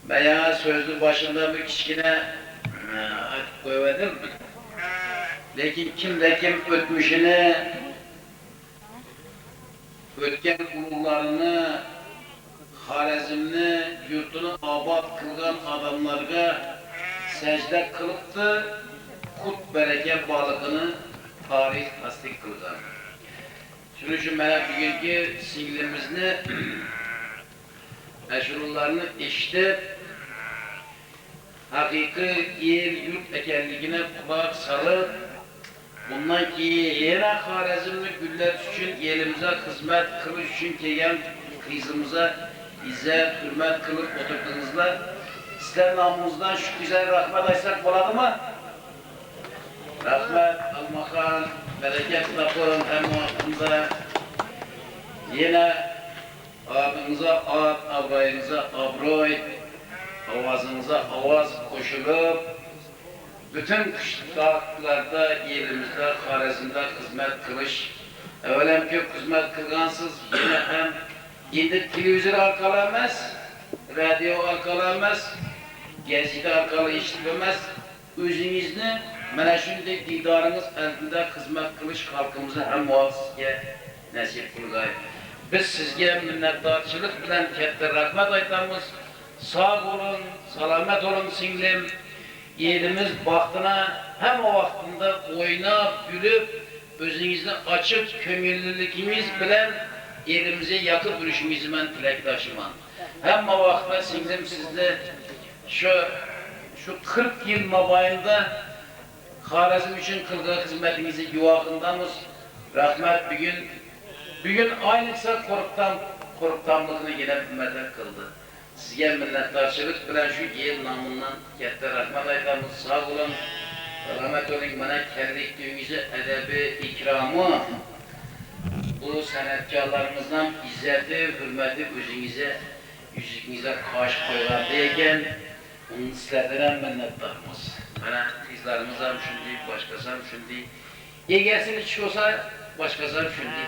Veya sözlü başında bir kişine koyuvedir mi? Lakin kim de kim ötmüşünü, ötken uluglarını, Harizmni, yurtunu abad kılgan adamlarga secde kılıptı, kut bereke balıkını tarih tasdik kılgan. Şunun için ben bugünkü singlimizni, meşhurlarını işitip, hakiki yer yurt ekenligine kulak salıp, bundan ki yine Xorazmli güllet üçün elimize hizmet kılış üçün kelgan kızımıza izzet, hürmet kılıp oturduğunuzda sizler namımızdan şu güzel rahmet aysak boladı mı? Rahmet, almakan, bereket tapın hem hakkında yine adınıza ad, abrayınıza abroy, avazınıza avaz koşulup bütün kışlıklarda yerimizde, Xorazm'da hizmet kılış evvelem ki hizmet kılgansız yine hem şimdi televizyon arkalanmaz, radyo arkalanmaz, gazete arkalı işitilmez. Özünüzni mana shunday diydorimiz altida xizmat qilish xalqimizga ham sizga nasib qilgay. Biz sizga minnatdorchilik bilan katta rahmat aytamiz. Sog' bo'lin, salomat bo'lin singlim. Elimiz baxtına hamma vaqtida o'ynab, gülüb, o'zingizni ochiq ko'ngilliligimiz bilan elimize yakıp duruşumuzu ben tilakdaşıman. Hamma vaqtda singlim sizni şu 40 yıl mobaynida Xorazm üçün qilgan xizmatingizni guvohindamiz. Rahmat bugün ayniqsa qo'rqtamligini yana hurmat qildi. Sizga minnatdorchilik bilan shu el nomidan katta rahmat aytamiz. Sog' bo'lin, salomat bo'ling. Mana kellikdingizni adabi, ikromi bu san'atkorlarimizdan izzati, hurmati o'zingize, yüzünüze karşı koyulardı ekan, onun sizlerden hem minnettarımız. Mana kızlarımız ham shunday, başkası ham shunday. Egasini chiqsa, başkası ham shunday.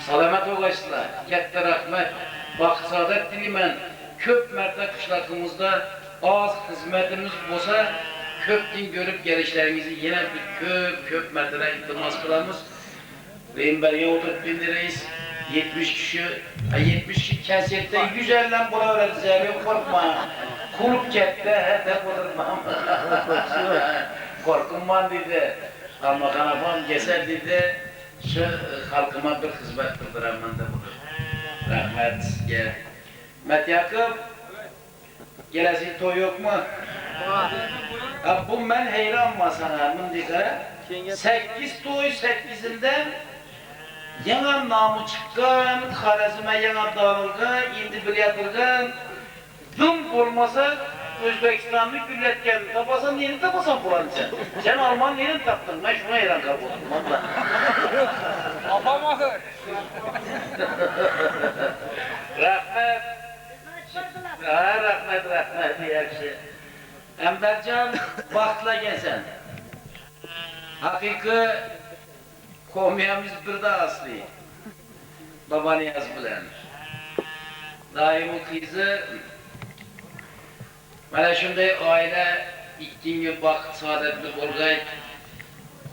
Salomat bo'lasizlar. Katta rahmat. Baxt saodat tilayman. Ko'p marta qishloqimizda oz xizmatimiz bo'lsa, ko'pdan ko'rib kelishlaringizni yana ko'p martadan iltimos qilamiz. Rehberge oturup bindiriz. 70 kişi kasette 150'den bulaveradi zerre korkma. Kurup kette de bulurmam. Korkunman dedi. Almakan afam keser dedi. Şu halkıma bir hizmet kıldıramam da budur. Rahmet gel. Met Yakıp gelesi toy yok mu? Bu ben heyranma sana mındika. 8 toy 8'inden yana namı çıkan, Xorazm'a yana dağılgan, indi bir yatırgan, düm olmasa Özbekistan'ı gülletken, tapasan neyini tapasan bulanı sen? Sen Alman neyini taptın? Ben şuna hayran kaldım valla. Apam ahır. Rahmet. Rahmet diyekşi. Embercan, vaxtla gelsen. Hakiki komiyamiz bir de asli. Babanı yaz bilen. Daimi kızı mana shunday aile ikkinchi baxt saodatli bo'lgay.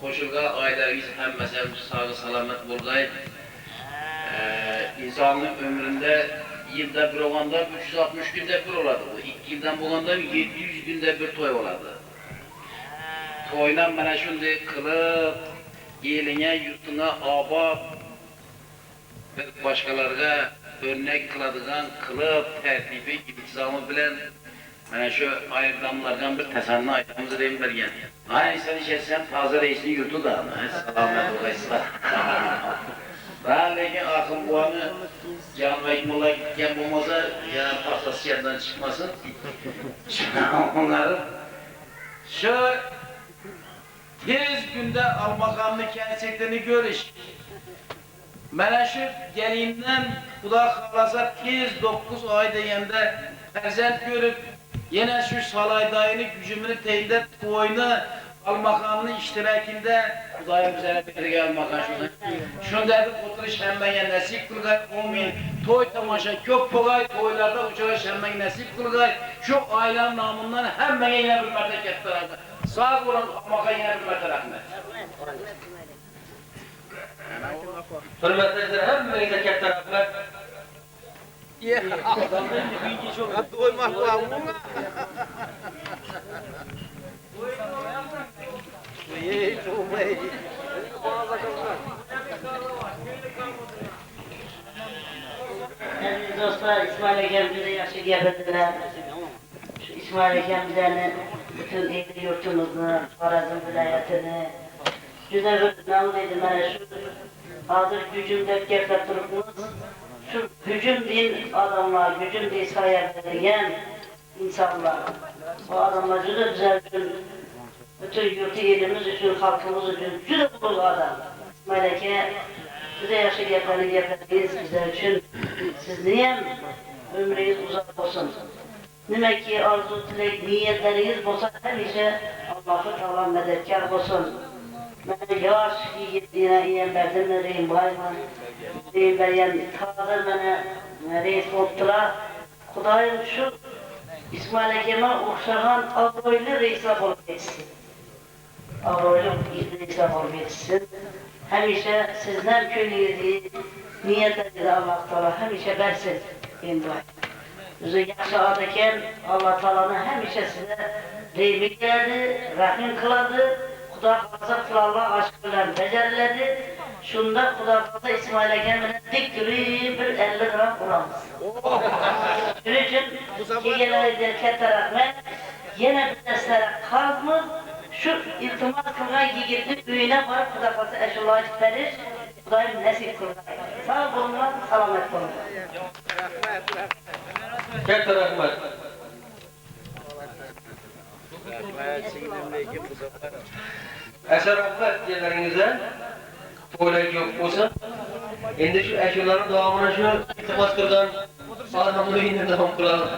Qo'shilgan oilangiz hammasi ham sog' salomat bo'lgay. İnsanın ömründe yılda bir olanda 360 günde bir oladı bu. 2 yıldan bo'lganda 700 günde bir toy oladı. Toydan mana shunday qilib eline, yurtuna obod bir boshqalarga örnek qiladigan qilib tertibi, intizomi bilan mana shu ayrılamlardan bir tasanni aytamiz deb bergan. Ay sen ishetsam toza reisni yurtida. Salomat bo'lasizlar. Ben lekin akım buanı canmayk mola gitken bo'lmasa, yana paxtasi yerdan chiqmasin. Onları şu tez günde Almakanlı kensetini görüş. Mana şu gelinimden Xudo xolasa tez 9 ay deganda farzand görüp yine şu salaydayını gücümünü teyinde toyunu Almakanlı iştirakinde Xudoyim bizlere bergan Almakan şunu. Şunda bir oturuş hemmeğe nasip kılgay, omin toy tamaşa köp bo'lgay, toylarda uçuraş hemmeğe nasip kılgay. Şu ailen namından hemmeğe yine bir mertebe kettiradi. Sağ olun Almakan yine bir mertebe rahmet. Hürmetler hemmeğe katta rahmet. Doymak var mı? Aziz dostlar, İsmail Ekem bize yaxşı gapirdilar. İsmail Ekem bizlerni bütün yurtumuzni, Xorazm viloyatini Juda bir nağıl dedi bana şu hazır gücümde gepler durupmuz. Şu gücüm din adamlar, gücüm din sayarlayan insanlar. O adamlar juda güzel gün, bütün yurtu elimiz için, halkımız için juda bulu adam. Meleke, juda yaşı gepleriniz bizler için. Siz niyem ömrünüz uzak olsun. Demek ki arzu, dilek, niyetleriniz olsa hemşe Allah'ı Teala medetkar olsun. Ben yaş yiğitliğine iyem verdim mi reyim bayman. Reyim beyen tadır bana reis oldular. Kudayım şu İsmail Ege'me okşahan avroylu reisler olup etsin. Avroylu reisler olup etsin. Hemşe sizden köyünüzü niyetlerinizi Allah Teala hemşe versin. Diyeyim duayım. Bizi yaşarken Allah Teala'nın hemşe size reymi geldi, rahim kıladı. Kuda fazla kılarla aşk bilen beceriledi. Şunda kuda fazla İsmail Ege'mine dik yürüyüp bir 50 gram uğramız. Bunun için ki gelen derket rahmet, yine bir deslere kazmız, şu iltimas kılgan yigitlik üyüne varıp kuda fazla eşullağı verir, kudayım nesip kılgan. Sağ bulunlar, selamet bulunlar. Katta rahmet. Eser rahmet yerlerinize to'ylak yok olsun. Endi şu eşyaların devamını şu iltimas kılgan adamın uyunda devam kılalım.